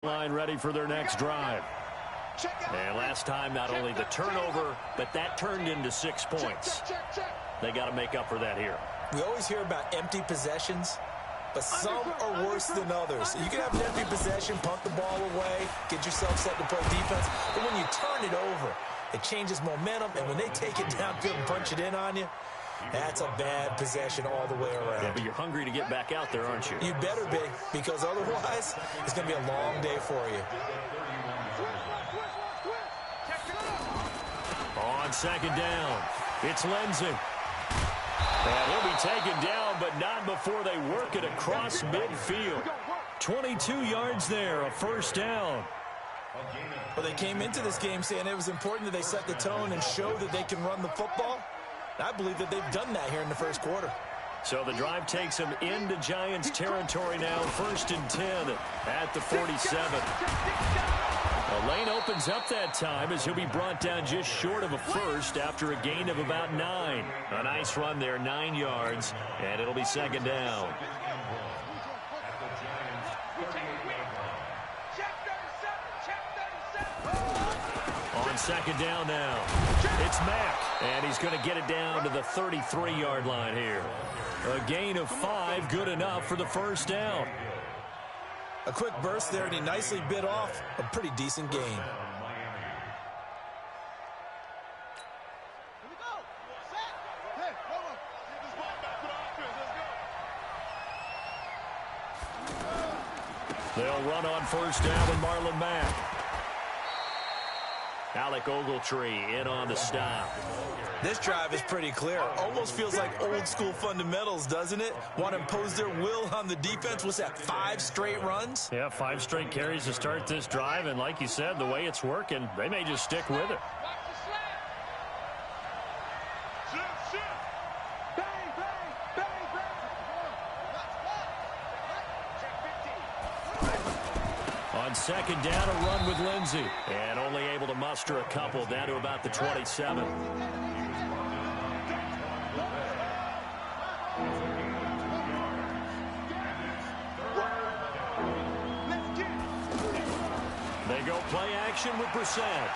Line ready for their next drive. And last time, not only the turnover, but that turned into 6 points. They got to make up for that here. We always hear about empty possessions, but some are worse than others. You can have an empty possession, punt the ball away, get yourself set to play defense, but when you turn it over, it changes momentum, and when they take it downfield and punch it in on you, that's a bad possession all the way around. Yeah, but you're hungry to get back out there, aren't you? You better be, because otherwise, it's going to be a long day for you. On second down, it's Lindsey. And he'll be taken down, but not before they work it across midfield. 22 yards there, a first down. Well, they came into this game saying it was important that they set the tone and show that they can run the football. I believe that they've done that here in the first quarter. So the drive takes them into Giants territory now, 1st and 10 at the 47. The lane opens up that time as he'll be brought down just short of a first after a gain of about 9. A nice run there, 9 yards, and it'll be second down. On second down now, it's Mack, and he's going to get it down to the 33-yard line here. A gain of 5, good enough for the first down. A quick burst there, and he nicely bit off a pretty decent gain. They'll run on first down with Marlon Mack. Alec Ogletree in on the stop. This drive is pretty clear. Almost feels like old school fundamentals, doesn't it? Want to impose their will on the defense. What's that, 5 straight runs? Yeah, 5 straight carries to start this drive. And like you said, the way it's working, they may just stick with it. On second down, a run with Lindsey. And only able to muster a couple down to about the 27. They go play action with Brissett.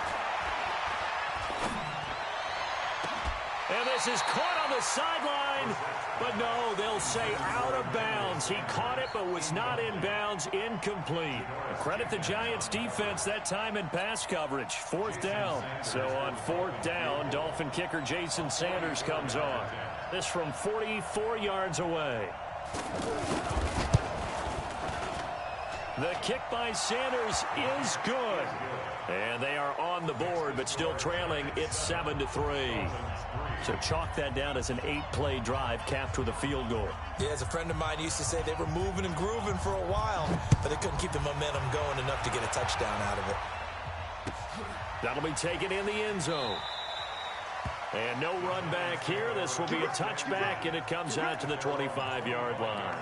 And this is caught on the sideline. But no, they'll say out of bounds. He caught it but was not in bounds, incomplete. Credit the Giants defense that time in pass coverage. 4th down. So on 4th down, Dolphin kicker Jason Sanders comes on. This from 44 yards away. The kick by Sanders is good. And they are on the board, but still trailing. It's 7-3. So chalk that down as an 8-play drive capped with a field goal. Yeah, as a friend of mine used to say, they were moving and grooving for a while, but they couldn't keep the momentum going enough to get a touchdown out of it. That'll be taken in the end zone. And no run back here. This will be a touchback, and it comes out to the 25-yard line.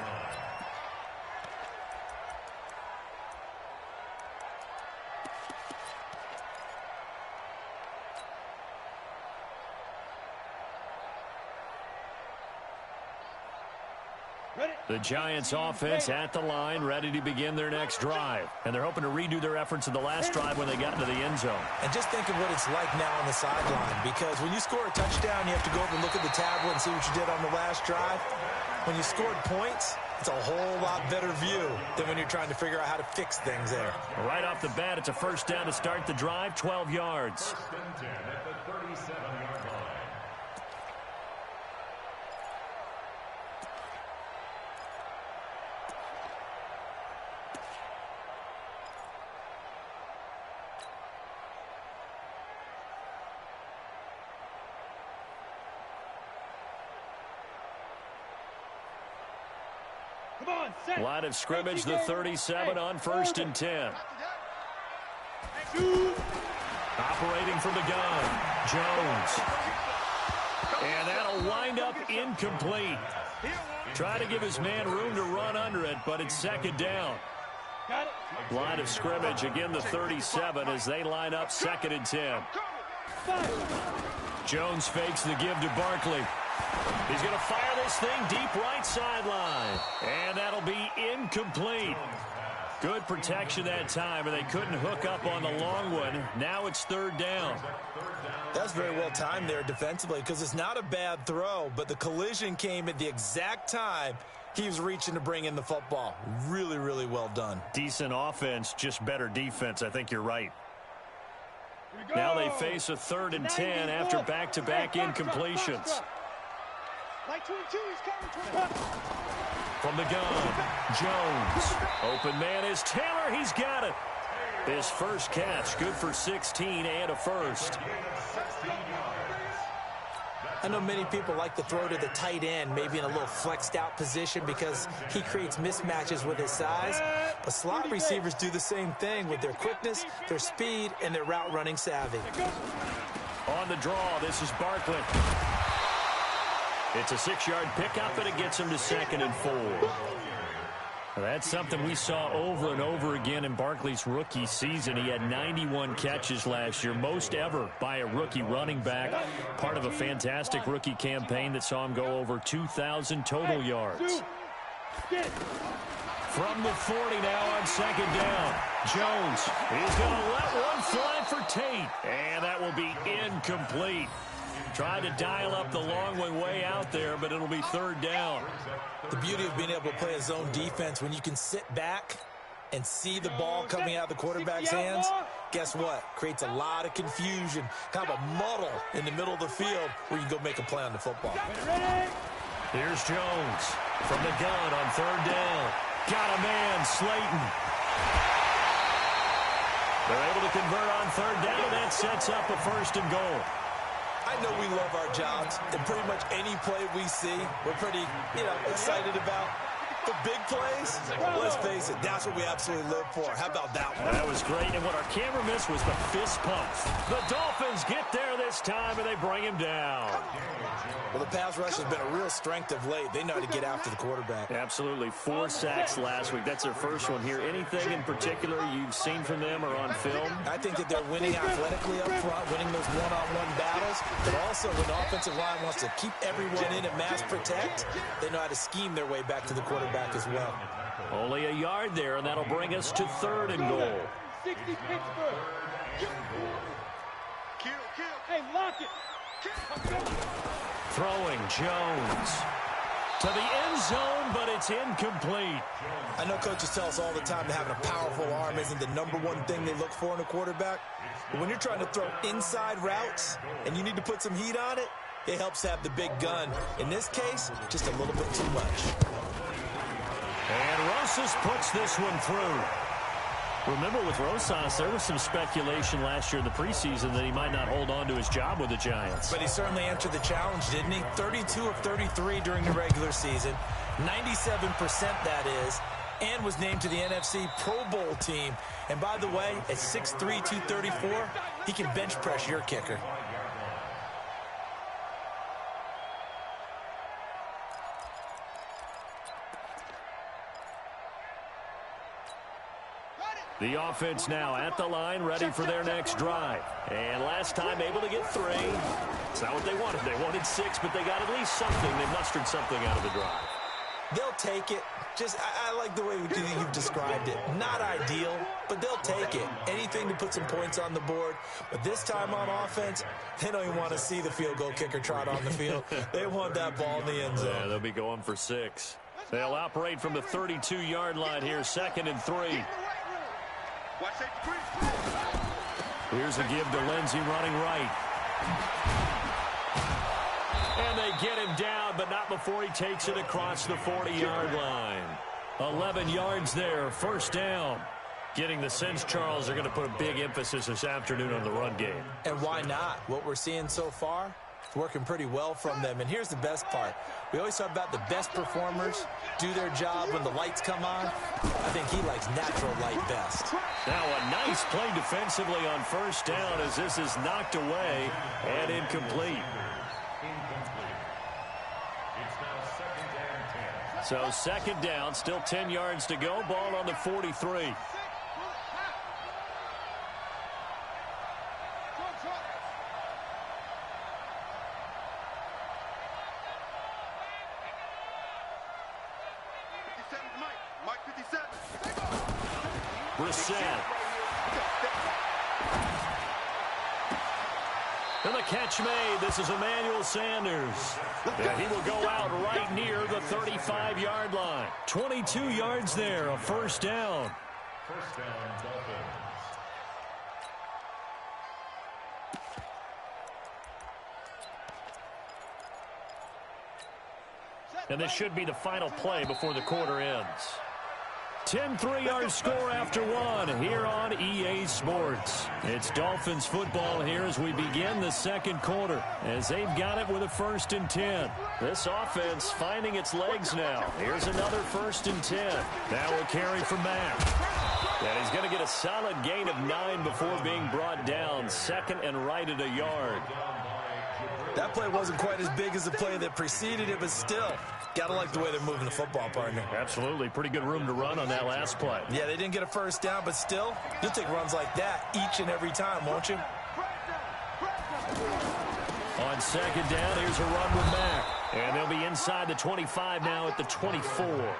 The Giants offense at the line, ready to begin their next drive. And they're hoping to redo their efforts in the last drive when they got into the end zone. And just think of what it's like now on the sideline, because when you score a touchdown, you have to go over and look at the tablet and see what you did on the last drive. When you scored points, it's a whole lot better view than when you're trying to figure out how to fix things there. Right off the bat, it's a first down to start the drive, 12 yards. Line of scrimmage, the 37 on 1st and 10. Operating from the gun, Jones. And that'll wind up incomplete. Try to give his man room to run under it, but it's second down. Line of scrimmage, again the 37 as they line up 2nd and 10. Jones fakes the give to Barkley. He's going to fire this thing deep right sideline. And that'll be incomplete. Good protection that time, and they couldn't hook up on the long one. Now it's third down. That's very well timed there defensively because it's not a bad throw, but the collision came at the exact time he was reaching to bring in the football. Really, really well done. Decent offense, just better defense. I think you're right. Now they face a 3rd and 10 after back-to-back incompletions. From the gun, Jones. Open man is Taylor. He's got it. His first catch, good for 16 and a first. I know many people like to throw to the tight end, maybe in a little flexed out position because he creates mismatches with his size. But slot receivers do the same thing with their quickness, their speed, and their route running savvy. On the draw, this is Barkley. It's a 6-yard pickup, and it gets him to 2nd and 4. That's something we saw over and over again in Barkley's rookie season. He had 91 catches last year, most ever by a rookie running back, part of a fantastic rookie campaign that saw him go over 2,000 total yards. From the 40 now on 2nd down. Jones is going to let one fly for Tate, and that will be incomplete. Tried to dial up the long one way out there, but it'll be 3rd down. The beauty of being able to play a zone defense when you can sit back and see the ball coming out of the quarterback's hands, guess what? Creates a lot of confusion, kind of a muddle in the middle of the field where you can go make a play on the football. Here's Jones from the gun on 3rd down. Got a man, Slayton. They're able to convert on 3rd down, and that sets up a 1st and goal. I know we love our jobs, and pretty much any play we see, we're pretty, excited about. The big plays, let's face it, that's what we absolutely live for. How about that one? That was great, and what our camera missed was the fist pump. The Dolphins get there this time, and they bring him down. Well, the pass rush has been a real strength of late. They know how to get after the quarterback. Absolutely. 4 sacks last week. That's their first one here. Anything in particular you've seen from them or on film? I think that they're winning athletically up front, winning those one-on-one battles, but also when the offensive line wants to keep everyone in and mass protect, they know how to scheme their way back to the quarterback as well. Only a yard there, and that'll bring us to 3rd and goal. 60 Pittsburgh. Hey, lock it. Throwing Jones to the end zone, but it's incomplete. I know coaches tell us all the time that having a powerful arm isn't the #1 thing they look for in a quarterback. But when you're trying to throw inside routes and you need to put some heat on it, it helps to have the big gun. In this case, just a little bit too much. And Rosas puts this one through. Remember, with Rosas, there was some speculation last year in the preseason that he might not hold on to his job with the Giants. But he certainly answered the challenge, didn't he? 32 of 33 during the regular season, 97% that is, and was named to the NFC Pro Bowl team. And by the way, at 6'3", 234, he can bench press your kicker. The offense now at the line, ready for their next drive. And last time able to get 3. It's not what they wanted. They wanted 6, but they got at least something. They mustered something out of the drive. They'll take it. I like the way you've described it. Not ideal, but they'll take it. Anything to put some points on the board. But this time on offense, they don't even want to see the field goal kicker trot on the field. They want that ball in the end zone. Yeah, they'll be going for 6. They'll operate from the 32-yard line here, 2nd and 3. Here's a give to Lindsey running right. And they get him down, but not before he takes it across the 40-yard line. 11 yards there, 1st down. Getting the sense, Charles, they're going to put a big emphasis this afternoon on the run game. And why not? What we're seeing so far, it's working pretty well from them. And here's the best part. We always talk about the best performers do their job when the lights come on. I think he likes natural light best. Now a nice play defensively on 1st down as this is knocked away and incomplete. So 2nd down, still 10 yards to go. Ball on the 43. Brissett. And the catch made. This is Emmanuel Sanders. And he will go out right near the 35-yard line. 22 yards there, a first down. First down, Dolphins. And this should be the final play before the quarter ends. 10-3-yard score after one here on EA Sports. It's Dolphins football here as we begin the second quarter, as they've got it with a 1st and 10. This offense finding its legs now. Here's another 1st and 10. Now a carry from Mack. And he's going to get a solid gain of 9 before being brought down. 2nd and right at a yard. That play wasn't quite as big as the play that preceded it, but still, got to like the way they're moving the football, partner. Absolutely. Pretty good room to run on that last play. Yeah, they didn't get a first down, but still, you'll take runs like that each and every time, won't you? On 2nd down, here's a run with Mack. And they'll be inside the 25 now at the 24.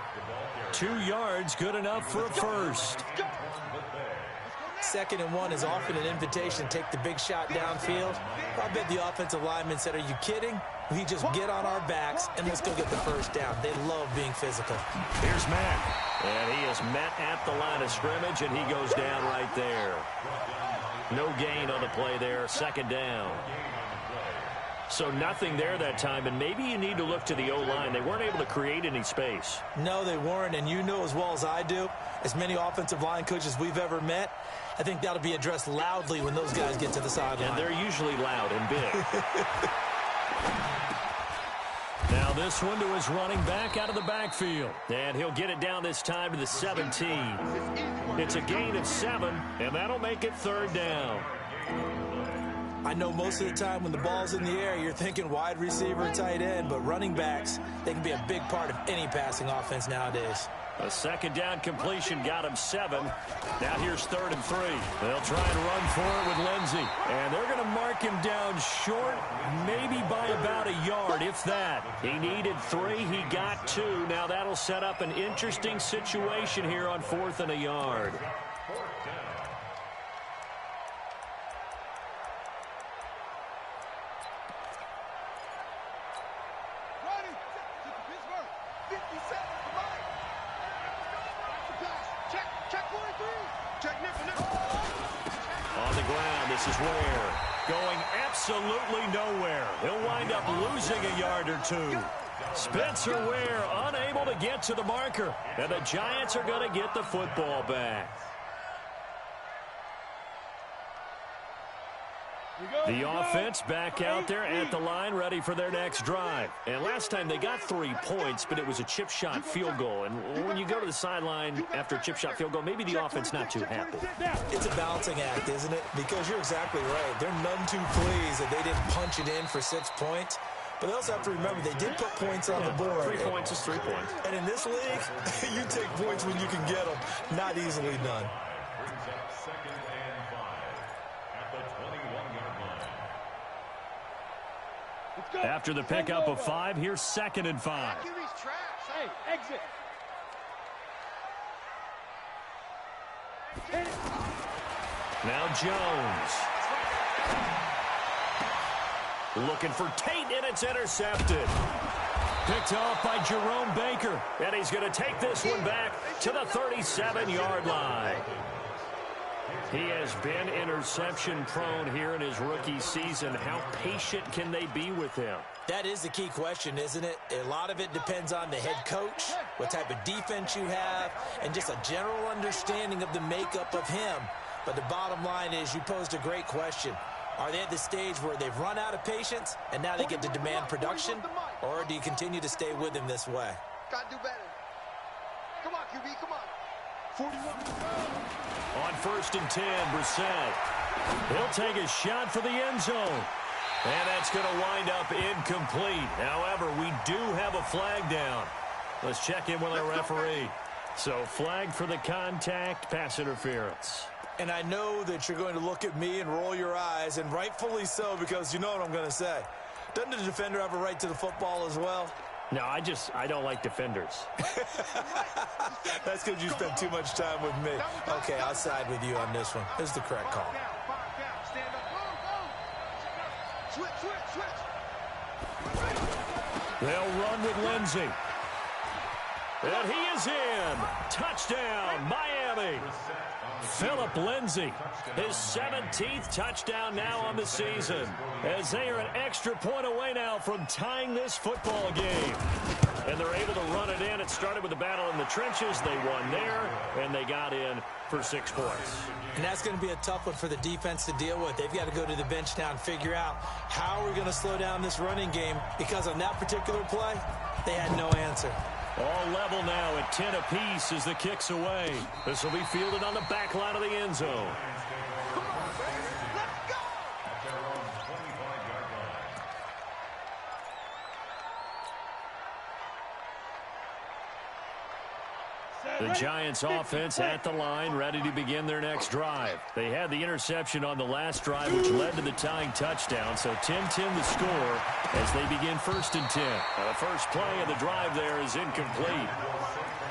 2 yards, good enough for a first. 2nd and 1 is often an invitation to take the big shot downfield. I bet the offensive lineman said, are you kidding? We just get on our backs and let's go get the first down. They love being physical. Here's Mack. And he is met at the line of scrimmage, and he goes down right there. No gain on the play there, 2nd down. So nothing there that time, and maybe you need to look to the O-line. They weren't able to create any space. No, they weren't, and you know as well as I do, as many offensive line coaches we've ever met, I think that'll be addressed loudly when those guys get to the sideline. And they're usually loud and big. Now this one to his running back out of the backfield. And he'll get it down this time to the 17. It's a gain of 7, and that'll make it 3rd down. I know most of the time when the ball's in the air, you're thinking wide receiver, tight end, but running backs, they can be a big part of any passing offense nowadays. A 2nd down completion got him 7. Now here's 3rd and 3. They'll try and run for it with Lindsey. And they're going to mark him down short, maybe by about a yard, if that. He needed 3. He got 2. Now that'll set up an interesting situation here on 4th and a yard. On the ground, this is Ware. Going absolutely nowhere. He'll wind up losing a yard or 2. Spencer Ware unable to get to the marker. And the Giants are going to get the football back. The offense back out there at the line, ready for their next drive. And last time they got 3 points, but it was a chip shot field goal. And when you go to the sideline after a chip shot field goal, maybe the offense not too happy. It's a balancing act, isn't it? Because you're exactly right. They're none too pleased that they didn't punch it in for 6 points. But they also have to remember they did put points on the board. 3 points is 3 points. And in this league, you take points when you can get them. Not easily done. After the pickup of 5, here's 2nd and 5. Hey, exit. Now Jones. Looking for Tate, and it's intercepted. Picked off by Jerome Baker. And he's going to take this one back to the 37-yard line. He has been interception-prone here in his rookie season. How patient can they be with him? That is the key question, isn't it? A lot of it depends on the head coach, what type of defense you have, and just a general understanding of the makeup of him. But the bottom line is you posed a great question. Are they at the stage where they've run out of patience and now they get to demand production? Or do you continue to stay with him this way? Gotta do better. Come on, QB, come on. 41. On 1st and 10, Brissett. He'll take a shot for the end zone. And that's going to wind up incomplete. However, we do have a flag down. Let's check in with our referee. So, flag for the contact, pass interference. And I know that you're going to look at me and roll your eyes, and rightfully so, because you know what I'm going to say. Doesn't the defender have a right to the football as well? No, I don't like defenders. That's because you spend too much time with me. Okay, I'll side with you on this one. This is the correct call. Stand up. Switch. They'll run with Lindsey. And he is in. Touchdown, Miami. Phillip Lindsay, his 17th touchdown now on the season, as they are an extra point away now from tying this football game. And they're able to run it in. It started with a battle in the trenches. They won there, and they got in for 6 points. And that's going to be a tough one for the defense to deal with. They've got to go to the bench now and figure out how we're going to slow down this running game, because on that particular play, they had no answer. All level now at 10 apiece as the kick's away. This will be fielded on the back line of the end zone. The Giants offense at the line, ready to begin their next drive. They had the interception on the last drive, which led to the tying touchdown. So 10-10 the score as they begin 1st and 10. Now the first play of the drive there is incomplete.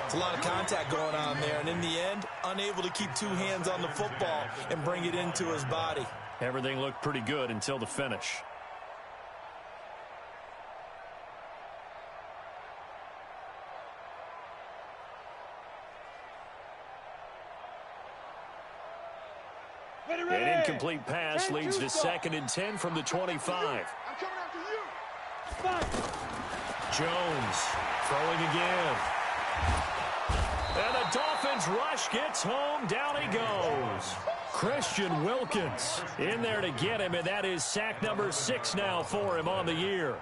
It's a lot of contact going on there, and in the end, unable to keep 2 hands on the football and bring it into his body. Everything looked pretty good until the finish. An incomplete pass leads to 2nd and 10 from the 25. I'm coming after you. Jones throwing again. And the Dolphins rush gets home. Down he goes. Christian Wilkins in there to get him, and that is sack number 6 now for him on the year.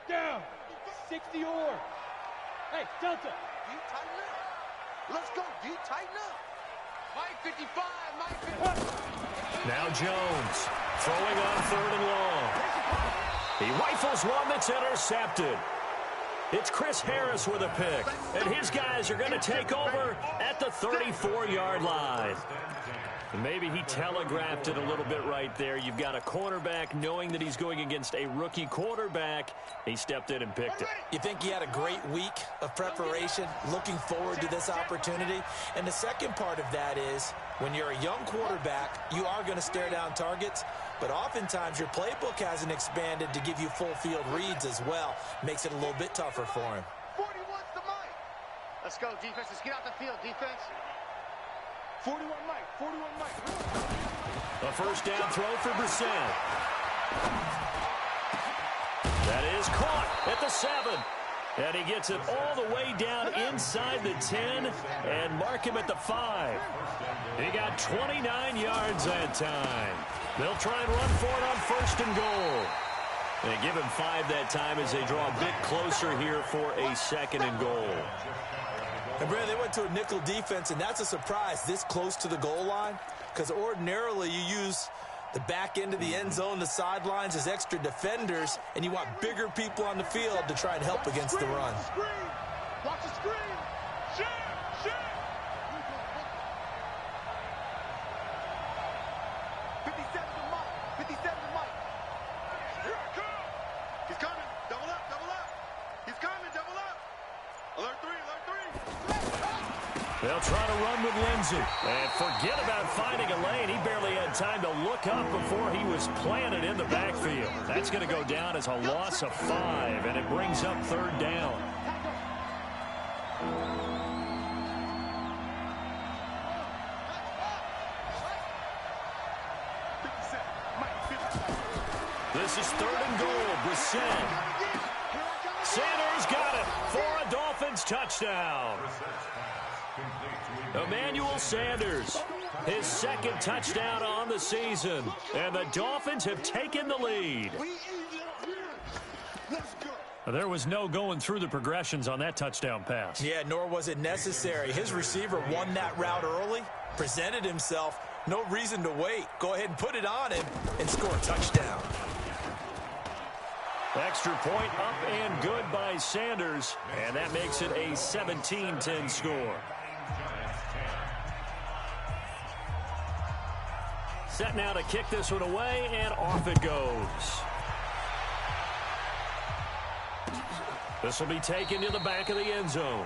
Down. 60 or. Hey, Delta. D, tighten up. Let's go, D, tighten up. Mike 55, Mike 55. Now Jones throwing on 3rd and long. He rifles one that's intercepted. It's Chris Harris with a pick, and his guys are going to take over at the 34-yard line. And maybe he telegraphed it a little bit right there. You've got a cornerback knowing that he's going against a rookie quarterback. He stepped in and picked it. You think he had a great week of preparation, looking forward to this opportunity? And the second part of that is, when you're a young quarterback, you are going to stare down targets, but oftentimes your playbook hasn't expanded to give you full field reads as well. Makes it a little bit tougher for him. 41's the Mike. Let's go, defense. Let's get out the field, defense. 41 Mike. A first down throw for Brissett. That is caught at the 7. And he gets it all the way down inside the 10 and mark him at the 5. He got 29 yards that time. They'll try and run for it on 1st and goal. And give him 5 that time as they draw a bit closer here for a 2nd and goal. And, Brad, they went to a nickel defense, and that's a surprise this close to the goal line, because ordinarily you use the back end of the end zone, the sidelines as extra defenders, and you want bigger people on the field to try and help against the run. Watch the screen. Shit. 57 to Mike. Here I come. He's coming. Double up. He's coming. Double up. Alert 3. They'll try to run with Lindsey. And forget about finding a lane. He barely had time to look up before he was planted in the backfield. That's going to go down as a loss of 5, and it brings up 3rd down. This is 3rd and goal. Brissett. Sanders got it for a Dolphins touchdown. Emmanuel Sanders, his 2nd touchdown on the season. And the Dolphins have taken the lead. There was no going through the progressions on that touchdown pass. Yeah, nor was it necessary. His receiver won that route early, presented himself, no reason to wait. Go ahead and put it on him and score a touchdown. Extra point up and good by Sanders, and that makes it a 17-10 score. Set now to kick this one away, and off it goes. This will be taken to the back of the end zone.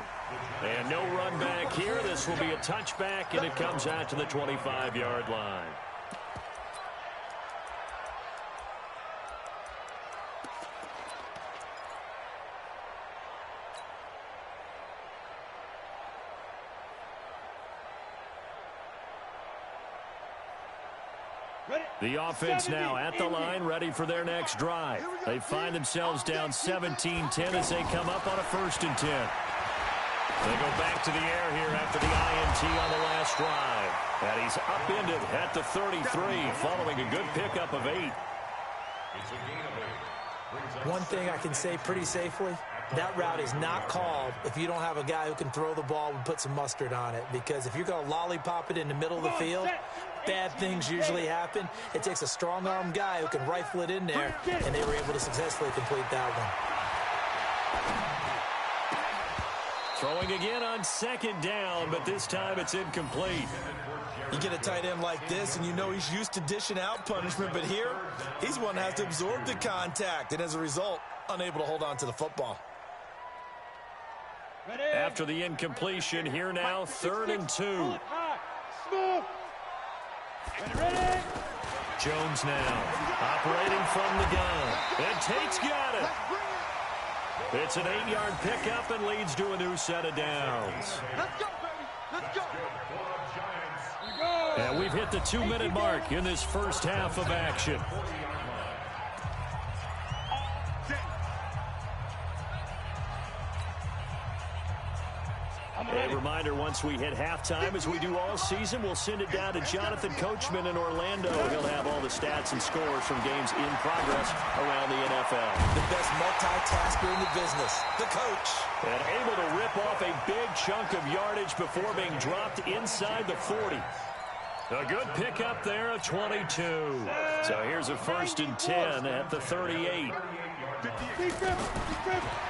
And no run back here. This will be a touchback, and it comes out to the 25-yard line. The offense now at the line, ready for their next drive. They find themselves down 17-10 as they come up on a 1st and 10. They go back to the air here after the INT on the last drive. And he's upended at the 33 following a good pickup of 8. One thing I can say pretty safely, that route is not called if you don't have a guy who can throw the ball and put some mustard on it. Because if you're going to lollipop it in the middle of the field, bad things usually happen. It takes a strong-arm guy who can rifle it in there, and they were able to successfully complete that one. Throwing again on 2nd down, but this time it's incomplete. You get a tight end like this, and you know he's used to dishing out punishment, but here, he's one that has to absorb the contact, and as a result, unable to hold on to the football. After the incompletion, here now, 3rd and 2. Jones now, operating from the gun. And Tate's got it. It's an 8-yard pickup and leads to a new set of downs. Let's go, baby. Let's go. And we've hit the 2-minute mark in this first half of action. A reminder, once we hit halftime, as we do all season, we'll send it down to Jonathan Coachman in Orlando. He'll have all the stats and scores from games in progress around the NFL. The best multitasker in the business, the coach. And able to rip off a big chunk of yardage before being dropped inside the 40. A good pickup there, a 22. So here's a 1st and 10 at the 38.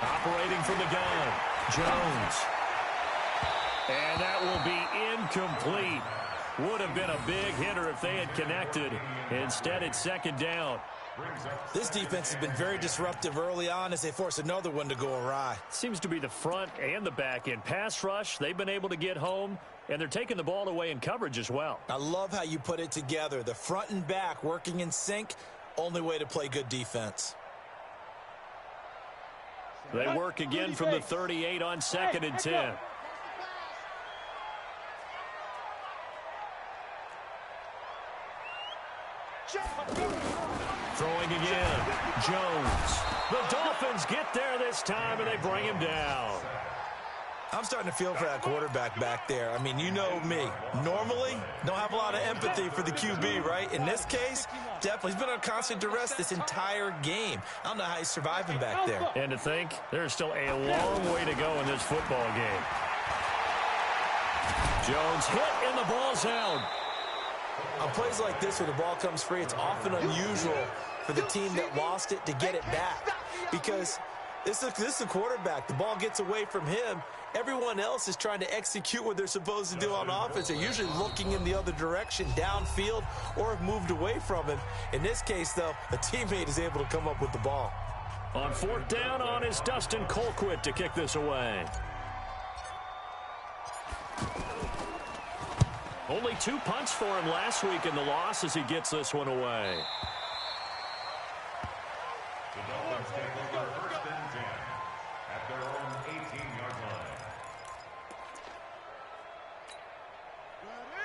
Operating from the gun, Jones. And that will be incomplete. Would have been a big hitter if they had connected. Instead, it's 2nd down. This defense has been very disruptive early on as they force another one to go awry. Seems to be the front and the back end. Pass rush, they've been able to get home, and they're taking the ball away in coverage as well. I love how you put it together. The front and back working in sync, only way to play good defense. They work again from the 38 on 2nd and 10. Throwing again, Jones. The Dolphins get there this time, and they bring him down. I'm starting to feel for that quarterback back there. I mean, you know me. Normally, don't have a lot of empathy for the QB, right? In this case, definitely. He's been on constant duress this entire game. I don't know how he's surviving back there. And to think, there's still a long way to go in this football game. Jones hit, and the ball's out. On plays like this where the ball comes free, it's often unusual for the team that lost it to get it back. Because this is a quarterback. The ball gets away from him. Everyone else is trying to execute what they're supposed to do on offense. They're usually looking in the other direction, downfield, or have moved away from him. In this case, though, a teammate is able to come up with the ball. On 4th down on is Dustin Colquitt to kick this away. Only 2 punts for him last week in the loss as he gets this one away. The Dolphins take over 1st and 10 at their own 18-yard line.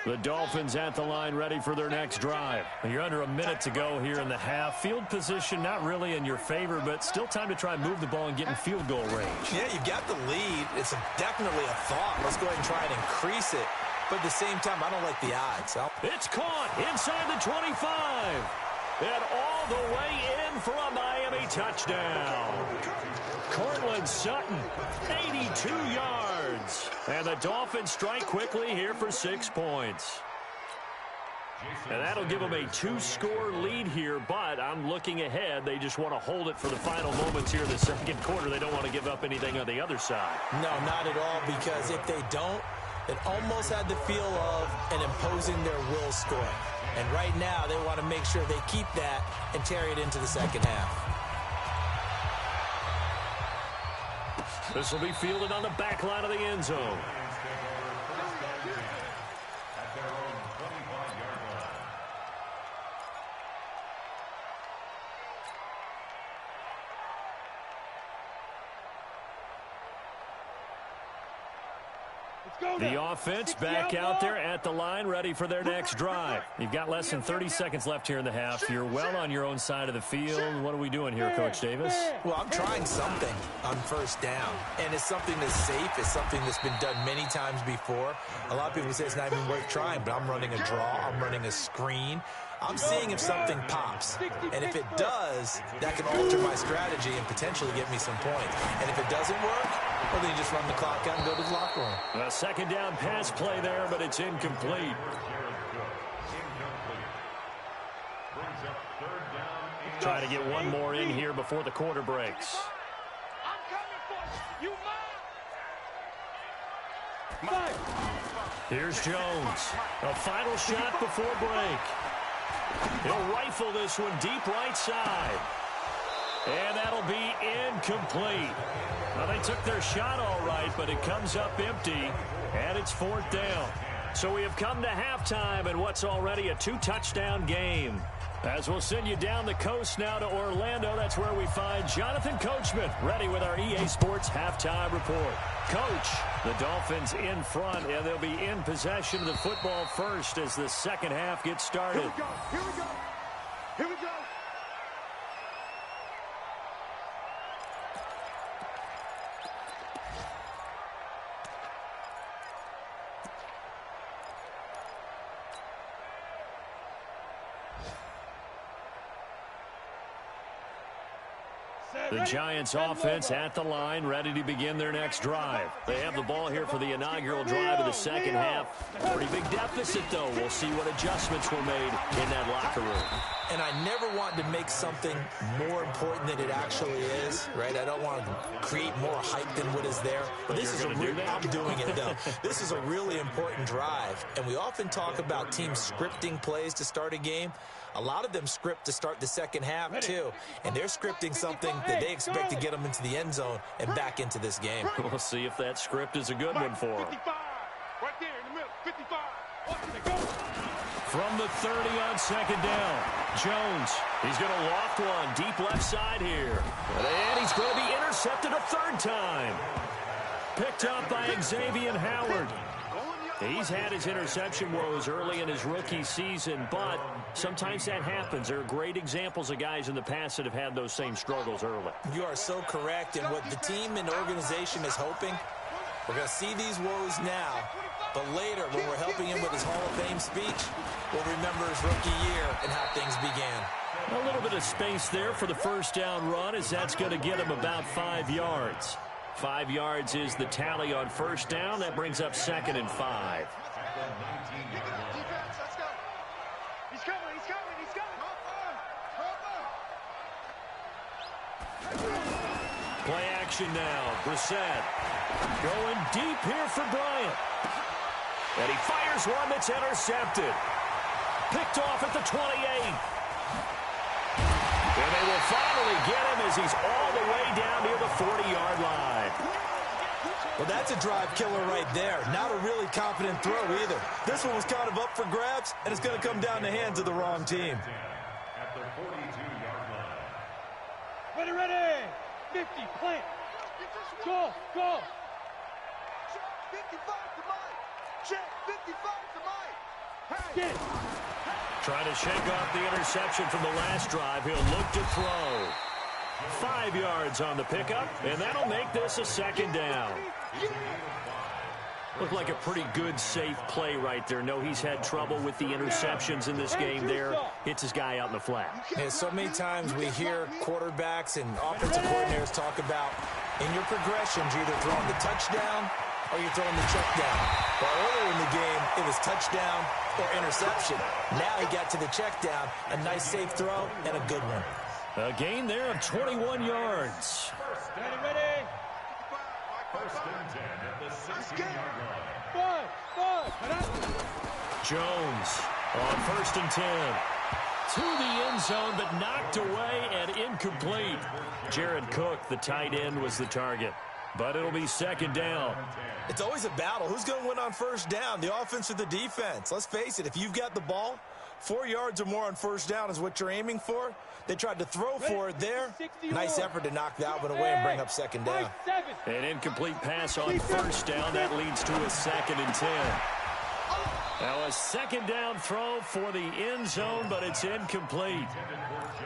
The Dolphins at the line ready for their next drive. You're under a minute to go here in the half. Field position not really in your favor, but still time to try and move the ball and get in field goal range. Yeah, you've got the lead. It's definitely a thought. Let's go ahead and try and increase it. But at the same time, I don't like the odds. It's caught inside the 25. And all the way in for a Miami touchdown. Cortland Sutton, 82 yards. And the Dolphins strike quickly here for 6 points. And that'll give them a 2-score lead here, but I'm looking ahead. They just want to hold it for the final moments here in the second quarter. They don't want to give up anything on the other side. No, not at all, because if they don't, it almost had the feel of an imposing their will scoring. And right now, they want to make sure they keep that and carry it into the second half. This will be fielded on the back line of the end zone. The offense back out there at the line, ready for their next drive. You've got less than 30 seconds left here in the half. You're well on your own side of the field. What are we doing here, Coach Davis? Well, I'm trying something on first down, and it's something that's safe. It's something that's been done many times before. A lot of people say it's not even worth trying, but I'm running a draw. I'm running a screen. I'm seeing if something pops, and if it does, that can alter my strategy and potentially get me some points. And if it doesn't work, well, then you just run the clock out and go to the locker room. A second down pass play there, but it's incomplete. Trying to get one more in here before the quarter breaks. I'm coming for you. You mine. Here's Jones. A final shot before break. He'll rifle this one deep right side. And that'll be incomplete. Well, they took their shot all right, but it comes up empty, and it's fourth down. So we have come to halftime in what's already a 2-touchdown game. As we'll send you down the coast now to Orlando, that's where we find Jonathan Coachman, ready with our EA Sports halftime report. Coach, the Dolphins in front, and they'll be in possession of the football first as the second half gets started. Here we go. Here we go. Here we go. The Giants offense at the line, ready to begin their next drive. They have the ball here for the inaugural drive of the second half. Pretty big deficit, though. We'll see what adjustments were made in that locker room. And I never want to make something more important than it actually is, right? I don't want to create more hype than what is there. But this is I'm doing it, though. This is a really important drive. And we often talk about teams scripting plays to start a game. A lot of them script to start the second half, too. And they're scripting something that they expect to get them into the end zone and back into this game. We'll see if that script is a good one for them. 55. Right there in the middle. 55. From the 30 on second down, Jones. He's going to loft one deep left side here. And he's going to be intercepted a third time. Picked up by Xavier Howard. He's had his interception woes early in his rookie season, but sometimes that happens. There are great examples of guys in the past that have had those same struggles early. You are so correct. And what the team and organization is hoping, we're going to see these woes now, but later when we're helping him with his Hall of Fame speech, we'll remember his rookie year and how things began. A little bit of space there for the first down run, as that's going to get him about 5 yards. 5 yards is the tally on first down. That brings up 2nd and 5. He's coming. He's coming. He's coming. Play action now. Brissett going deep here for Bryant. And he fires one that's intercepted. Picked off at the 28. And they will finally get him as he's all the way down near the 40-yard line. Well, that's a drive killer right there. Not a really confident throw either. This one was kind of up for grabs, and it's going to come down in the hands of the wrong team. At the 42-yard line. Ready. 50, plant. Go. Check 55 to Mike. Check 55 to Mike. Get it. Trying to shake off the interception from the last drive. He'll look to throw. 5 yards on the pickup, and that'll make this a second down. Looked like a pretty good, safe play right there. No, he's had trouble with the interceptions in this game there. Hits his guy out in the flat. And so many times we hear quarterbacks and offensive coordinators talk about in your progressions, you're either throwing the touchdown or you're throwing the check down. Well, earlier in the game, it was touchdown or interception. Now he got to the check down, a nice safe throw, and a good one. A gain there of 21 yards. Ready? First and 10 at the 16-yard line. Jones on first and 10. To the end zone, but knocked away and incomplete. Jared Cook, the tight end, was the target. But it'll be second down. It's always a battle. Who's going to win on first down, the offense or the defense? Let's face it, if you've got the ball, 4 yards or more on first down is what you're aiming for. They tried to throw for it there. Nice effort to knock that one away and bring up second down. An incomplete pass on first down. That leads to a second and 10. Now a second down throw for the end zone, but it's incomplete.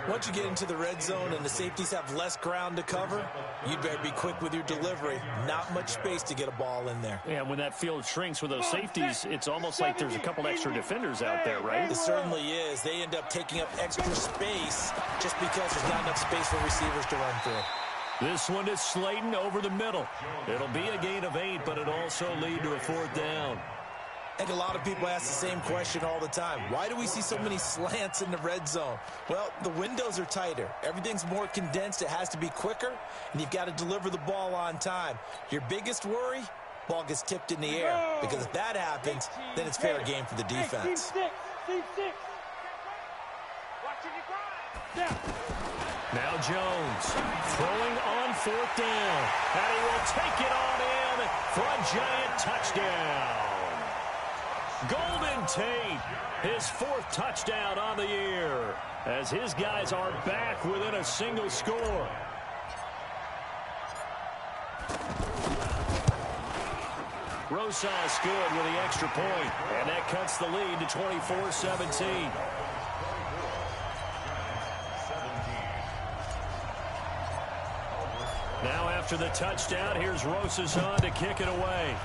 Once you get into the red zone and the safeties have less ground to cover, you'd better be quick with your delivery. Not much space to get a ball in there. Yeah, when that field shrinks with those safeties, it's almost like there's a couple extra defenders out there, right? It certainly is. They end up taking up extra space just because there's not enough space for receivers to run through. This one is Slayton over the middle. It'll be a gain of 8, but it also lead to a fourth down. I think a lot of people ask the same question all the time. Why do we see so many slants in the red zone? Well, the windows are tighter. Everything's more condensed. It has to be quicker, and you've got to deliver the ball on time. Your biggest worry, ball gets tipped in the air, because if that happens, then it's fair game for the defense. Now Jones throwing on fourth down, and he will take it on in for a giant touchdown. Golden Tate, his fourth touchdown on the year, as his guys are back within a single score. Rosas good with the extra point, and that cuts the lead to 24-17. Now after the touchdown, here's Rosas on to kick it away.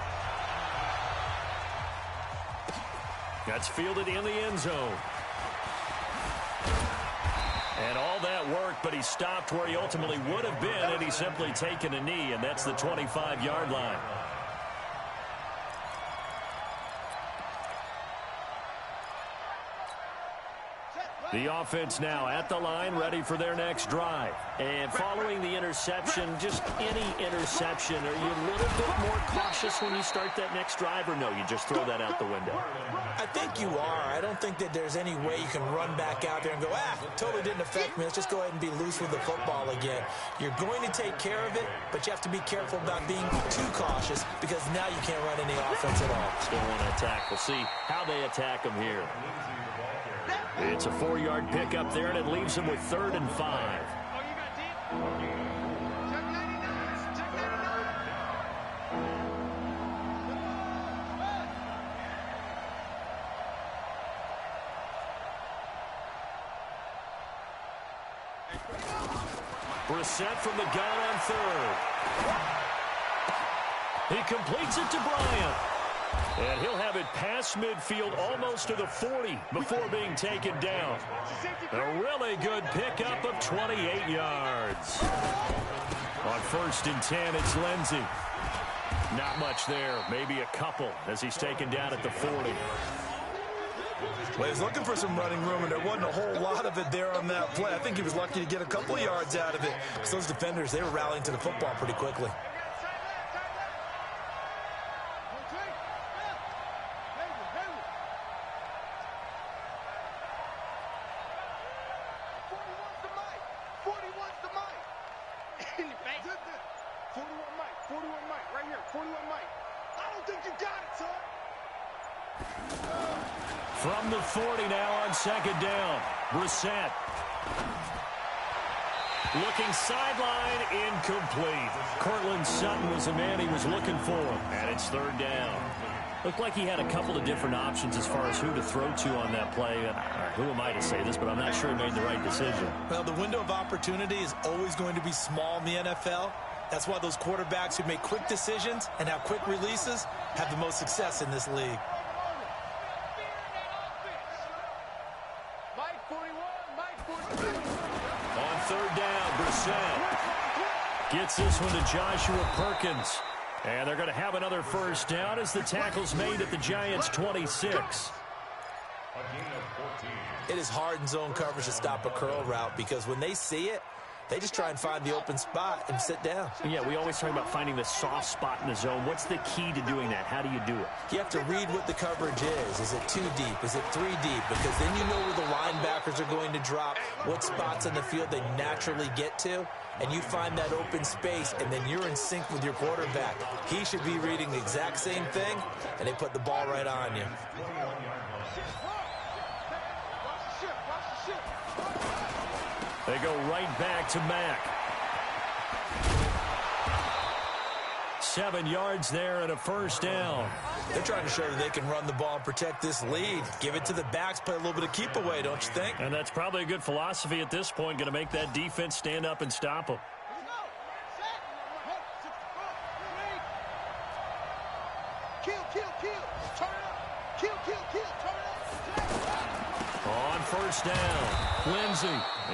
That's fielded in the end zone. And all that worked, but he stopped where he ultimately would have been had he simply taken a knee, and that's the 25-yard line. The offense now at the line, ready for their next drive. And following the interception, just any interception, are you a little bit more cautious when you start that next drive, or no, you just throw that out the window? I think you are. I don't think that there's any way you can run back out there and go, totally didn't affect me. Let's just go ahead and be loose with the football again. You're going to take care of it, but you have to be careful about being too cautious, because now you can't run any offense at all. Still want to attack. We'll see how they attack them here. It's a 4-yard pickup there, and it leaves them with 3rd and 5. Brissett from the gun on 3rd. He completes it to Bryant. And he'll have it past midfield almost to the 40 before being taken down. A really good pickup of 28 yards. On 1st and 10, it's Lindsey. Not much there, maybe a couple as he's taken down at the 40. Well, he was looking for some running room, and there wasn't a whole lot of it there on that play. I think he was lucky to get a couple of yards out of it. Because those defenders, they were rallying to the football pretty quickly. From the 40 now on 2nd down. Brissett. Looking sideline, incomplete. Cortland Sutton was the man he was looking for. And it's 3rd down. Looked like he had a couple of different options as far as who to throw to on that play. Who am I to say this, but I'm not sure he made the right decision. Well, the window of opportunity is always going to be small in the NFL. That's why those quarterbacks who make quick decisions and have quick releases have the most success in this league. On 3rd down, Brissett gets this one to Joshua Perkins. And they're going to have another first down as the tackle's made at the Giants' 26. It is hard in zone coverage to stop a curl route because when they see it, they just try and find the open spot and sit down. Yeah, we always talk about finding the soft spot in the zone. What's the key to doing that? How do you do it? You have to read what the coverage is. Is it 2 deep? Is it 3 deep? Because then you know where the linebackers are going to drop, what spots on the field they naturally get to, and you find that open space, and then you're in sync with your quarterback. He should be reading the exact same thing, and they put the ball right on you. They go right back to Mack. 7 yards there and a first down. They're trying to show that they can run the ball and protect this lead. Give it to the backs, play a little bit of keep away, don't you think? And that's probably a good philosophy at this point, going to make that defense stand up and stop them. On first down, Lindsey.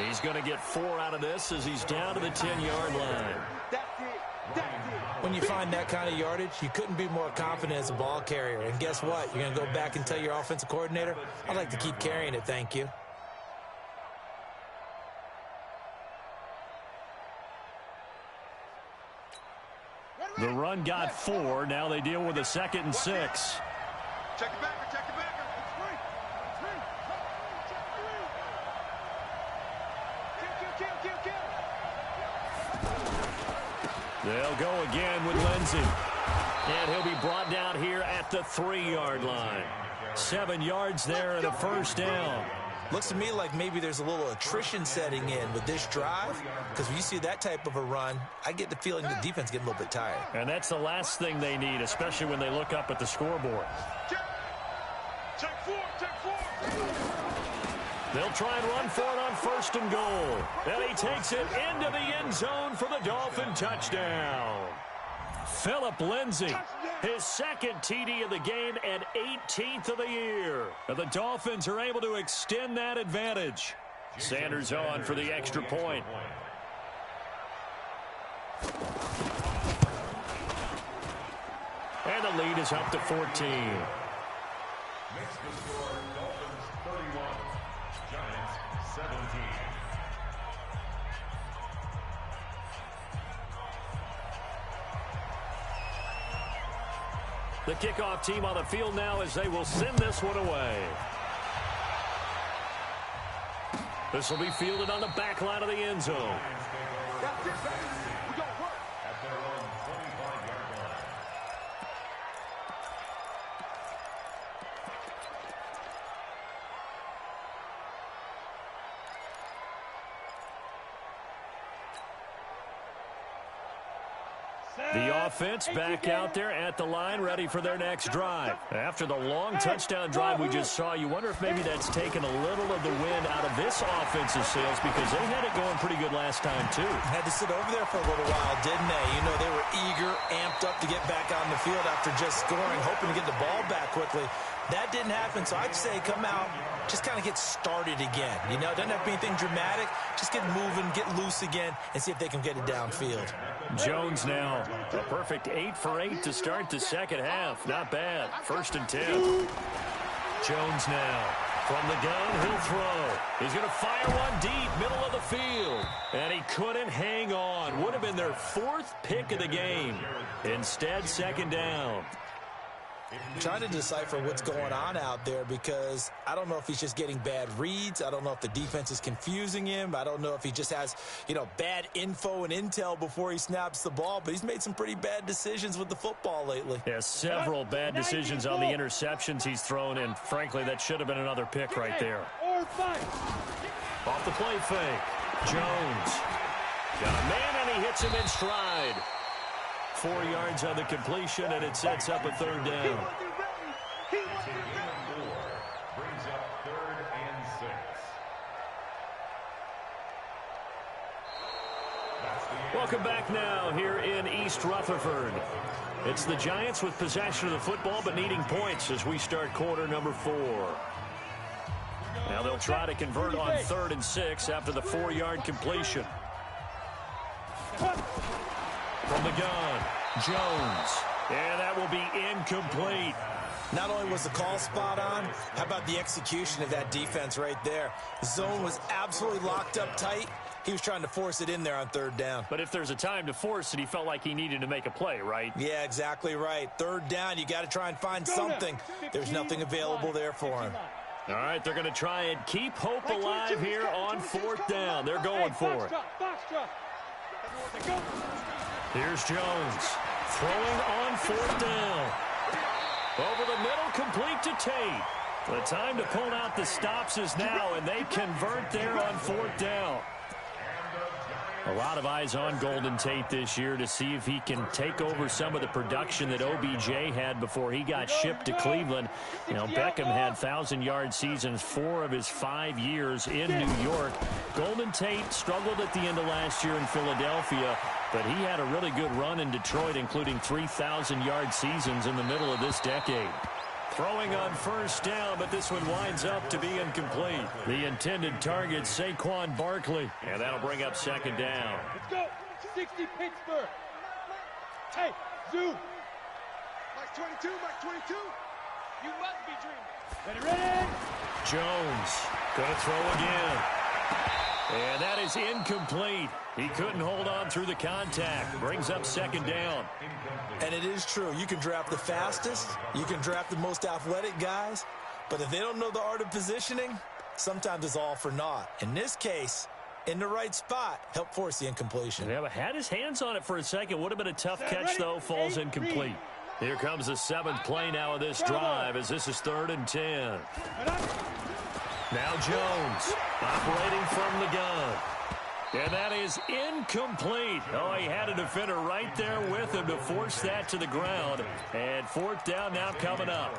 He's going to get 4 out of this as he's down to the 10-yard line. When you find that kind of yardage, you couldn't be more confident as a ball carrier. And guess what? You're going to go back and tell your offensive coordinator, I'd like to keep carrying it, thank you. The run got 4. Now they deal with a 2nd and 6. Check it back, check it back. They'll go again with Lindsey. And he'll be brought down here at the 3-yard line. 7 yards there and a first down. Looks to me like maybe there's a little attrition setting in with this drive, because when you see that type of a run, I get the feeling the defense getting a little bit tired. And that's the last thing they need, especially when they look up at the scoreboard. Check 4, check 4. They'll try and run for it on 1st and goal. And he takes it into the end zone for the Dolphin touchdown. Phillip Lindsay, his 2nd TD of the game and 18th of the year. And the Dolphins are able to extend that advantage. Sanders on for the extra point. And the lead is up to 14. Makes the score Dolphins 31, Giants 17. The kickoff team on the field now as they will send this one away. This will be fielded on the back line of the end zone. That's it, baby. We got work. At their own 25-yard line. The offense back out there at the line, ready for their next drive. After the long touchdown drive we just saw, you wonder if maybe that's taken a little of the wind out of this offensive sails, because they had it going pretty good last time, too. Had to sit over there for a little while, didn't they? You know, they were eager, amped up to get back on the field after just scoring, hoping to get the ball back quickly. That didn't happen, so I'd say come out, just kind of get started again. You know, it doesn't have to be anything dramatic. Just get moving, get loose again, and see if they can get it downfield. Jones now, a perfect 8 for 8 to start the second half. Not bad. 1st and 10. Jones now. From the gun, he'll throw. He's going to fire one deep, middle of the field. And he couldn't hang on. Would have been their 4th pick of the game. Instead, 2nd down. Trying to decipher what's going on out there, because I don't know if he's just getting bad reads. I don't know if the defense is confusing him. I don't know if he just has, bad info and intel before he snaps the ball, but he's made some pretty bad decisions with the football lately. Yeah, several bad decisions on the interceptions he's thrown, and frankly, that should have been another pick right there. Off the play fake. Jones. Got a man, and he hits him in stride. 4 yards on the completion, and it sets up a 3rd down. Brings up 3rd and 6. Welcome back now here in East Rutherford. It's the Giants with possession of the football but needing points as we start quarter number 4. Now they'll try to convert on 3rd and 6 after the 4-yard completion. From the gun, Jones. And that will be incomplete. Not only was the call spot on, how about the execution of that defense right there? The zone was absolutely locked up tight. He was trying to force it in there on third down. But if there's a time to force it, he felt like he needed to make a play, right? Yeah, exactly right. Third down, you got to try and find something. There's nothing available there for him. All right, they're going to try and keep hope alive here on fourth down. They're going for it. Here's Jones throwing on fourth down. Over the middle, complete to Tate. The time to pull out the stops is now, and they convert there on fourth down. A lot of eyes on Golden Tate this year to see if he can take over some of the production that OBJ had before he got shipped to Cleveland. You know, Beckham had 1,000-yard seasons 4 of his 5 years in New York. Golden Tate struggled at the end of last year in Philadelphia, but he had a really good run in Detroit, including 3,000-yard seasons in the middle of this decade. Throwing on first down, but this one winds up to be incomplete. The intended target, Saquon Barkley. And that'll bring up second down. Let's go. 60 Pittsburgh. Hey, Zoo. Mike 22, Mike 22. You must be dreaming. Ready? Jones gonna throw again. And that is incomplete. He couldn't hold on through the contact. Brings up second down. And it is true. You can draft the fastest. You can draft the most athletic guys. But if they don't know the art of positioning, sometimes it's all for naught. In this case, in the right spot, helped force the incompletion. Yeah, but had his hands on it for a second. Would have been a tough catch, though. Falls incomplete. Here comes the 7th play now of this drive as this is 3rd and 10. Now Jones operating from the gun. And that is incomplete. Oh, he had a defender right there with him to force that to the ground. And 4th down now coming up.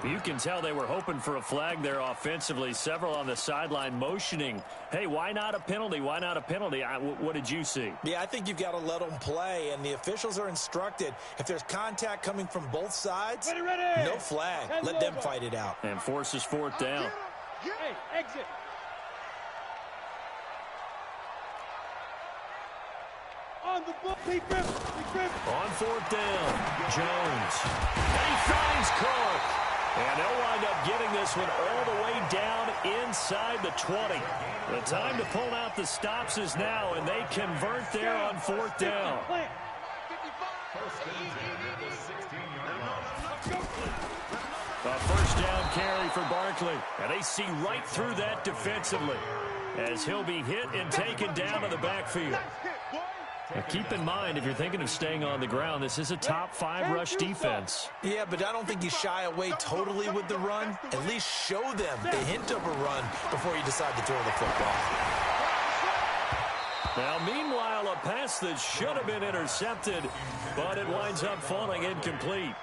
You can tell they were hoping for a flag there offensively. Several on the sideline motioning. Hey, why not a penalty? Why not a penalty? What did you see? Yeah, I think you've got to let them play, and the officials are instructed. If there's contact coming from both sides, no flag. Let them fight it out. And forces 4th down. Hey, exit. On the ball, Big Rip. On 4th down, Jones. And he finds Cook. And they'll wind up getting this one all the way down inside the 20. The time to pull out the stops is now, and they convert there on 4th down. A first down carry for Barkley. And they see right through that defensively as he'll be hit and taken down to the backfield. Now keep in mind, if you're thinking of staying on the ground, this is a top 5 rush defense. Yeah, but I don't think you shy away totally with the run. At least show them the hint of a run before you decide to throw the football. Now, meanwhile, a pass that should have been intercepted, but it winds up falling incomplete.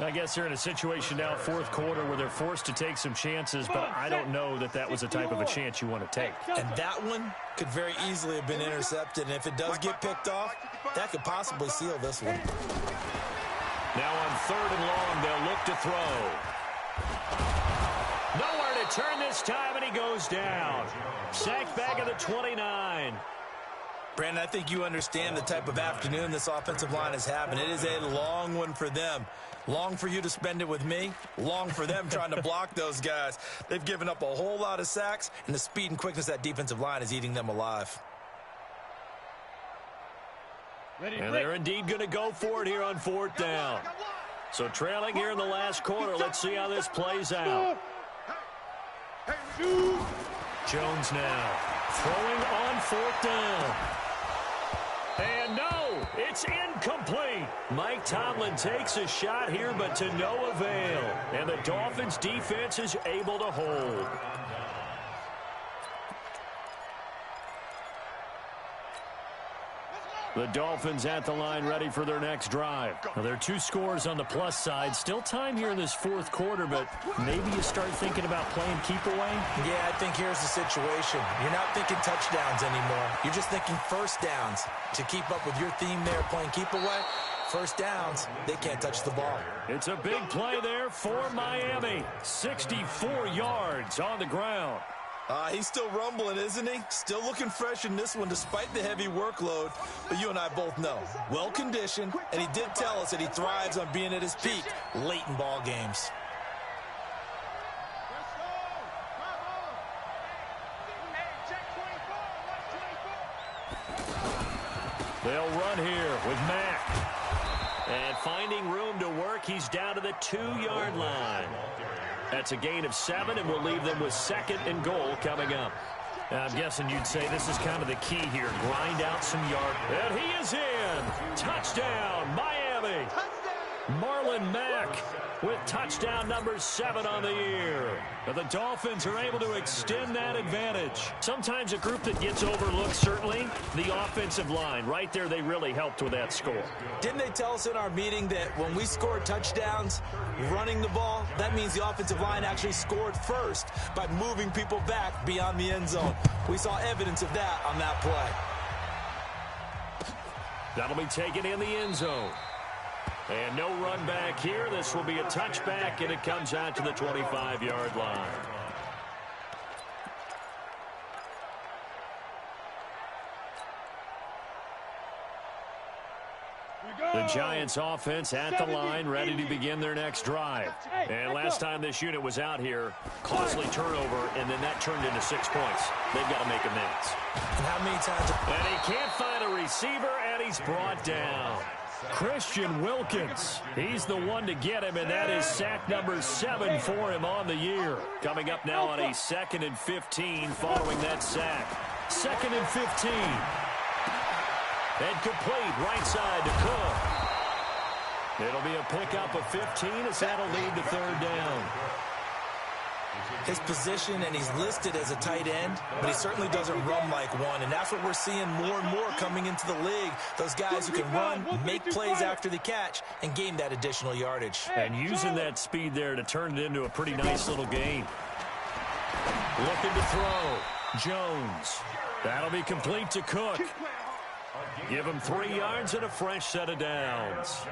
I guess they're in a situation now, 4th quarter, where they're forced to take some chances, but I don't know that that was the type of a chance you want to take. And that one could very easily have been intercepted, and if it does get picked off, that could possibly seal this one. Now on 3rd and long, they'll look to throw. Nowhere to turn this time, and he goes down. Sacked back at the 29. Brandon, I think you understand the type of afternoon this offensive line is having. It is a long one for them. Long for you to spend it with me. Long for them trying to block those guys. They've given up a whole lot of sacks, and the speed and quickness of that defensive line is eating them alive. And they're indeed going to go for it here on 4th down. So trailing here in the last quarter. Let's see how this plays out. Jones now throwing on 4th down. And no, it's incomplete. Mike Tomlin takes a shot here, but to no avail. And the Dolphins defense is able to hold. The Dolphins at the line ready for their next drive. Now, there are 2 scores on the plus side. Still time here in this 4th quarter, but maybe you start thinking about playing keep away? Yeah, I think here's the situation. You're not thinking touchdowns anymore. You're just thinking first downs. To keep up with your theme there, playing keep away, first downs, they can't touch the ball. It's a big play there for Miami. 64 yards on the ground. He's still rumbling, isn't he? Still looking fresh in this one despite the heavy workload. But you and I both know, well-conditioned, and he did tell us that he thrives on being at his peak late in ball games. They'll run here with Mack. And finding room to work, he's down to the 2-yard line. That's a gain of 7, and we'll leave them with 2nd and goal coming up. I'm guessing you'd say this is kind of the key here. Grind out some yards. And he is in. Touchdown, Miami. Marlon Mack with touchdown number 7 on the year. But the Dolphins are able to extend that advantage. Sometimes a group that gets overlooked, certainly, the offensive line. Right there, they really helped with that score. Didn't they tell us in our meeting that when we score touchdowns running the ball, that means the offensive line actually scored first by moving people back beyond the end zone? We saw evidence of that on that play. That'll be taken in the end zone. And no run back here. This will be a touchback, and it comes out to the 25-yard line. The Giants offense at the line, ready to begin their next drive. And last time this unit was out here, costly turnover, and then that turned into 6 points. They've got to make amends. And how many times? And he can't find a receiver, and he's brought down. Christian Wilkins, he's the one to get him, and that is sack number 7 for him on the year. Coming up now on a 2nd and 15 following that sack. 2nd and 15. And complete right side to Cook. It'll be a pickup of 15 as that'll lead to 3rd down. His position, and he's listed as a tight end, but he certainly doesn't run like one, and that's what we're seeing more and more coming into the league. Those guys who can run, make plays after the catch, and gain that additional yardage. And using that speed there to turn it into a pretty nice little game. Looking to throw. Jones. That'll be complete to Cook. Give him 3 yards and a fresh set of downs.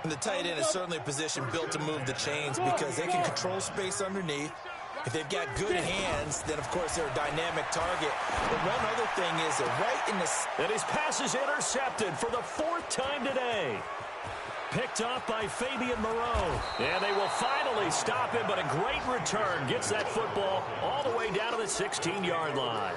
And the tight end is certainly a position built to move the chains because they can control space underneath. If they've got good hands, then, of course, they're a dynamic target. But one other thing is that right in the... And his pass is intercepted for the 4th time today. Picked off by Fabian Moreau. And they will finally stop him, but a great return. Gets that football all the way down to the 16-yard line.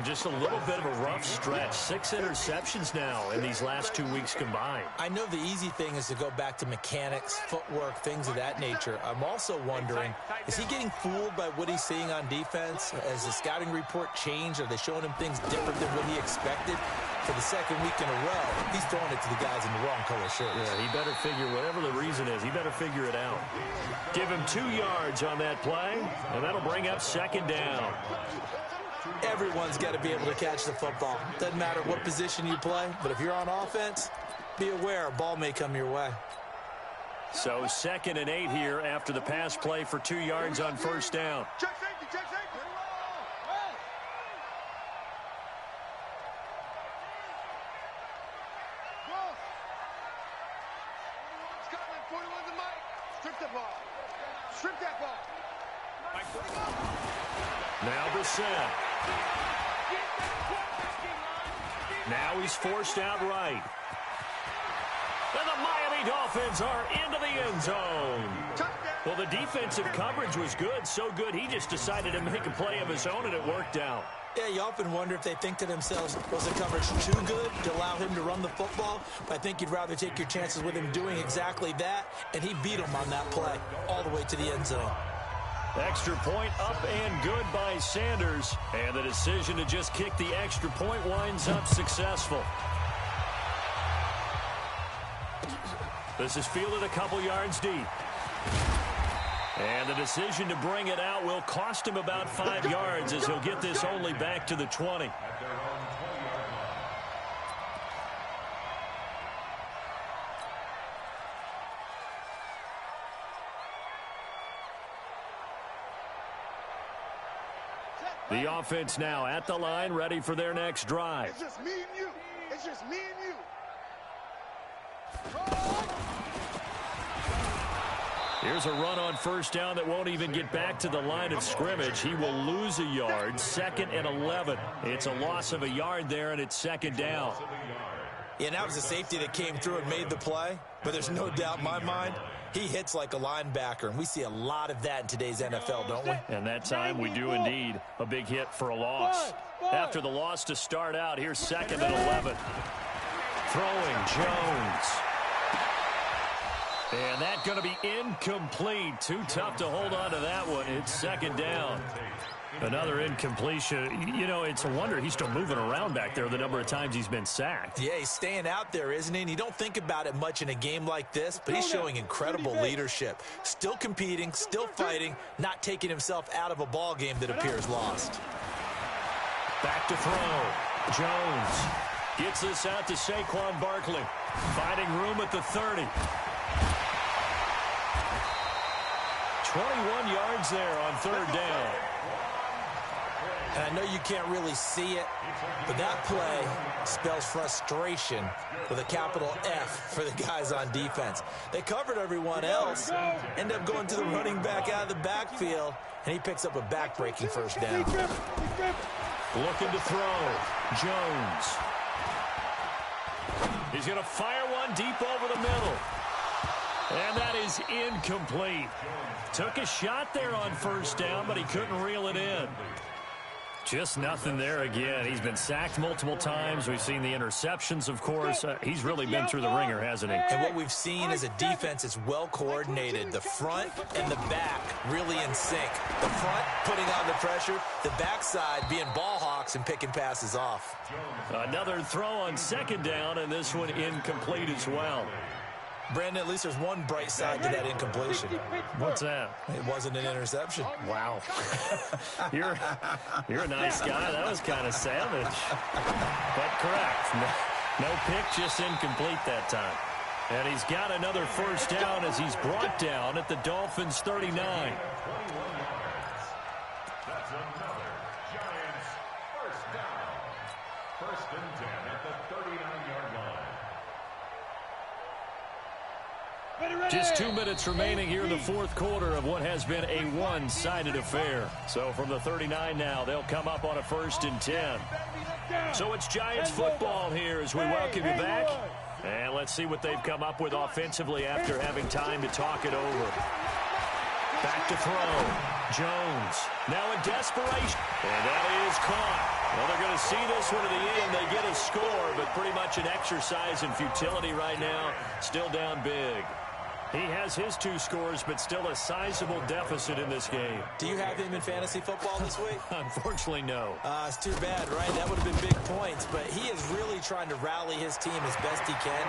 Just a little bit of a rough stretch. 6 interceptions now in these last 2 weeks combined. I know the easy thing is to go back to mechanics, footwork, things of that nature. I'm also wondering, is he getting fooled by what he's seeing on defense? Has the scouting report changed? Are they showing him things different than what he expected? For the 2nd week in a row, he's throwing it to the guys in the wrong color shirts. Yeah, he better figure, whatever the reason is, he better figure it out. Give him 2 yards on that play, and that'll bring up 2nd down. Everyone's got to be able to catch the football. Doesn't matter what position you play, but if you're on offense, be aware a ball may come your way. So 2nd and 8 here after the pass play for 2 yards on 1st down. Check safety, check safety. Scotland, 41 to Mike. Strip the ball. Strip that ball. Now Brissett. Now he's forced out right. And the Miami Dolphins are into the end zone. Well, the defensive coverage was good, so good he just decided to make a play of his own, and it worked out. Yeah, you often wonder if they think to themselves, was the coverage too good to allow him to run the football? But I think you'd rather take your chances with him doing exactly that, and he beat him on that play all the way to the end zone. Extra point up and good by Sanders. And the decision to just kick the extra point winds up successful. This is fielded a couple yards deep. And the decision to bring it out will cost him about 5 yards as he'll get this only back to the 20. The offense now at the line, ready for their next drive. It's just me and you. It's just me and you. Here's a run on first down that won't even get back to the line of scrimmage. He will lose a yard. 2nd and 11. It's a loss of a yard there, and it's 2nd down. Yeah, and that was a safety that came through and made the play. But there's no doubt in my mind, he hits like a linebacker. And we see a lot of that in today's NFL, don't we? And that time we do indeed. A big hit for a loss. After the loss to start out, here's 2nd and 11. Throwing Jones. And that's going to be incomplete. Too tough to hold on to that one. It's 2nd down. Another incompletion. You know, it's a wonder he's still moving around back there the number of times he's been sacked. Yeah, he's staying out there, isn't he? And you don't think about it much in a game like this, but he's showing incredible leadership. Still competing, still fighting, not taking himself out of a ball game that appears lost. Back to throw. Jones gets this out to Saquon Barkley. Finding room at the 30. 21 yards there on 3rd down. And I know you can't really see it, but that play spells frustration with a capital F for the guys on defense. They covered everyone else, end up going to the running back out of the backfield, and he picks up a back-breaking first down. Looking to throw. Jones. He's going to fire one deep over the middle. And that is incomplete. Took a shot there on first down, but he couldn't reel it in. Just nothing there again. He's been sacked multiple times. We've seen the interceptions, of course. He's really been through the ringer, hasn't he? And what we've seen is a defense that's well coordinated. The front and the back really in sync. The front putting on the pressure, the backside being ball hawks and picking passes off. Another throw on 2nd down, and this one incomplete as well. Brandon, at least there's one bright side to that incompletion. What's that? It wasn't an interception. Wow. You're a nice guy. That was kind of savage. But correct. No pick, just incomplete that time. And he's got another first down as he's brought down at the Dolphins' 39. That's another Giants first down. 1st and 10 at the 39-yard line. Just 2 minutes remaining here in the 4th quarter of what has been a one-sided affair. So from the 39 now, they'll come up on a 1st and 10. So it's Giants football here as we welcome you back. And let's see what they've come up with offensively after having time to talk it over. Back to throw. Jones now in desperation. And that is caught. Well, they're going to see this one to the end. They get a score, but pretty much an exercise in futility right now. Still down big. He has his 2 scores, but still a sizable deficit in this game. Do you have him in fantasy football this week? Unfortunately, no. It's too bad, right? That would have been big points, but he is really trying to rally his team as best he can.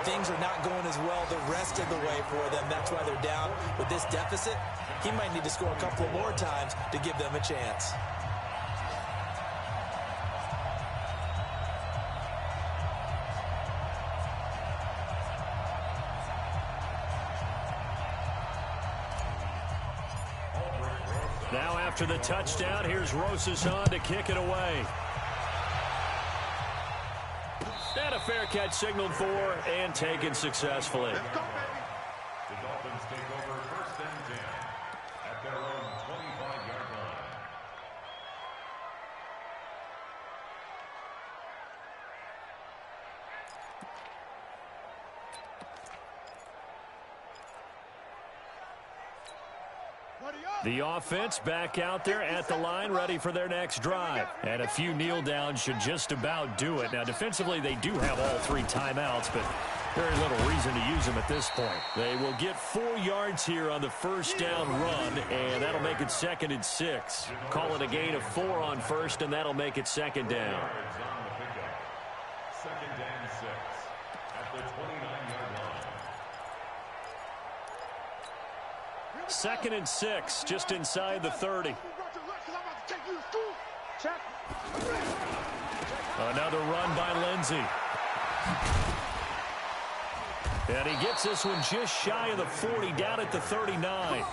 Things are not going as well the rest of the way for them. That's why they're down with this deficit. He might need to score a couple more times to give them a chance. Now after the touchdown, here's Rosas to kick it away. And a fair catch signaled for and taken successfully. The Dolphins take over 1st and 10 at their own 25-yard line. The offense back out there at the line, ready for their next drive. And a few kneel downs should just about do it. Now, defensively, they do have all 3 timeouts, but very little reason to use them at this point. They will get 4 yards here on the first down run, and that'll make it 2nd and 6. Call it a gain of 4 on first, and that'll make it 2nd down. 2nd and 6 at the 29-yard line. 2nd and 6, just inside the 30. Another run by Lindsey. And he gets this one just shy of the 40, down at the 39.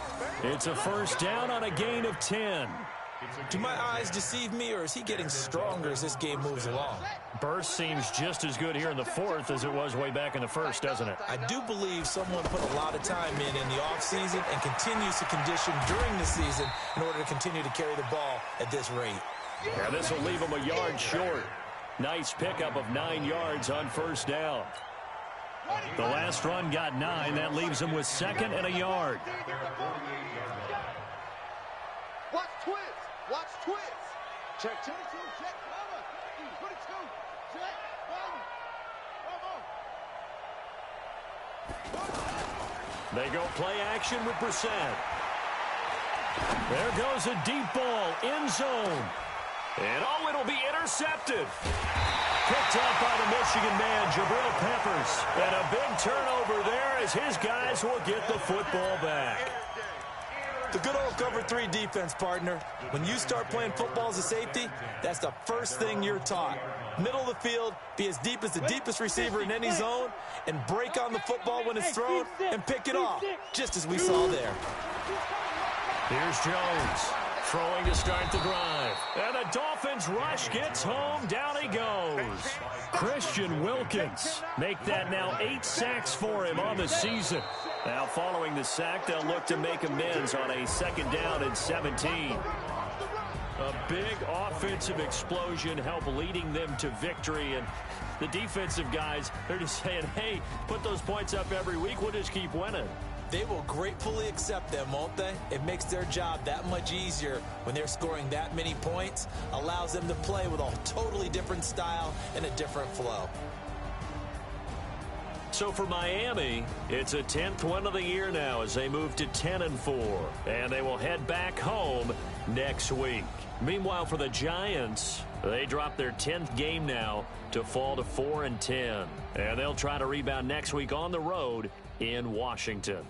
It's a first down on a gain of 10. Do my eyes deceive me, or is he getting stronger as this game moves along? Burst seems just as good here in the fourth as it was way back in the first, doesn't it? I do believe someone put a lot of time in the offseason and continues to condition during the season in order to continue to carry the ball at this rate. Yeah, this will leave him a yard short. Nice pickup of 9 yards on first down. The last run got 9. That leaves him with 2nd and a yard. Watch twist. Watch twist. Check. Check cover. 22. Check. They go play action with Brissett. There goes a deep ball, end zone. And oh, it'll be intercepted. Picked up by the Michigan man, Jabril Peppers. And a big turnover there as his guys will get the football back. The good old cover 3 defense, partner. When you start playing football as a safety, that's the first thing you're taught. Middle of the field, be as deep as the deepest receiver in any zone, and break on the football when it's thrown and pick it off, just as we saw there. Here's Jones, throwing to start the drive. And the Dolphins rush gets home, down he goes. Christian Wilkins, make that now 8 sacks for him on the season. Now following the sack, they'll look to make amends on a 2nd down and 17. A big offensive explosion helped leading them to victory. And the defensive guys, they're just saying, hey, put those points up every week. We'll just keep winning. They will gratefully accept them, won't they? It makes their job that much easier when they're scoring that many points. Allows them to play with a totally different style and a different flow. So for Miami, it's a 10th win of the year now as they move to 10-4. And they will head back home next week. Meanwhile, for the Giants, they drop their 10th game now to fall to 4-10. And they'll try to rebound next week on the road in Washington.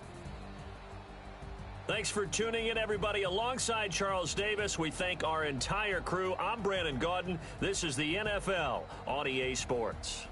Thanks for tuning in, everybody. Alongside Charles Davis, we thank our entire crew. I'm Brandon Gaudin. This is the NFL on EA Sports.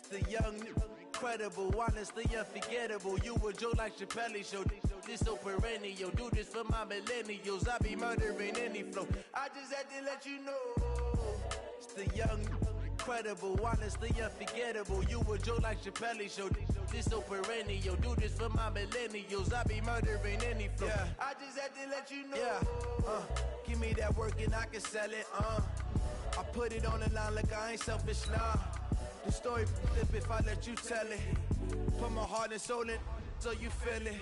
The young, incredible, honestly unforgettable. You a Joe like Chappelle show. This so perennial. Do this for my millennials. I be murdering any flow. I just had to let you know. It's the young, incredible, honestly unforgettable. You a Joe like Chappelle show. This so perennial. Do this for my millennials. I be murdering any flow. Yeah. I just had to let you know. Yeah. Give me that work and I can sell it. I put it on the line like I ain't selfish, nah. The story flip if I let you tell it. Put my heart and soul in so you feel it.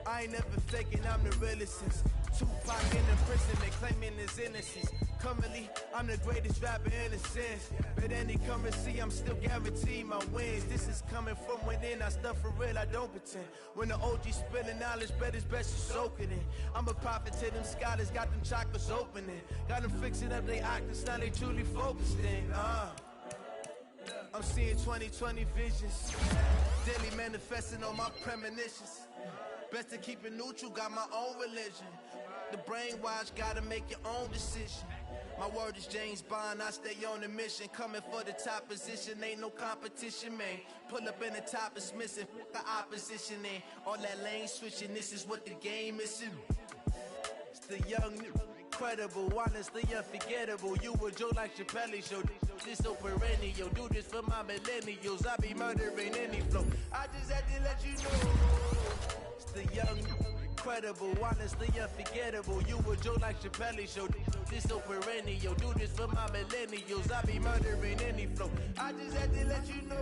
I ain't never faking, I'm the realest since Tupac in the prison, they claiming his innocence. Currently, I'm the greatest rapper in a sense. But any currency, I'm still guaranteed my wins. This is coming from within, I stuff for real, I don't pretend. When the OG spilling knowledge, bet it's best to soak it in. I'm a prophet to them scholars, got them chakras opening. Got them fixing up they octaves, now they truly focused in. I'm seeing 2020 visions, daily manifesting on my premonitions. Best to keep it neutral, got my own religion. The brainwash, gotta make your own decision. My word is James Bond, I stay on the mission. Coming for the top position, ain't no competition, man. Pull up in the top is missing, the opposition ain't. All that lane switching, this is what the game is. It's the young, incredible, honestly unforgettable. You a Joe like Chappelle show. This so perennial. Do this for my millennials. I be murdering any flow. I just had to let you know. It's the young, incredible, honestly unforgettable. You a Joe like Chappelle show. This so perennial. Do this for my millennials. I be murdering any flow. I just had to let you know.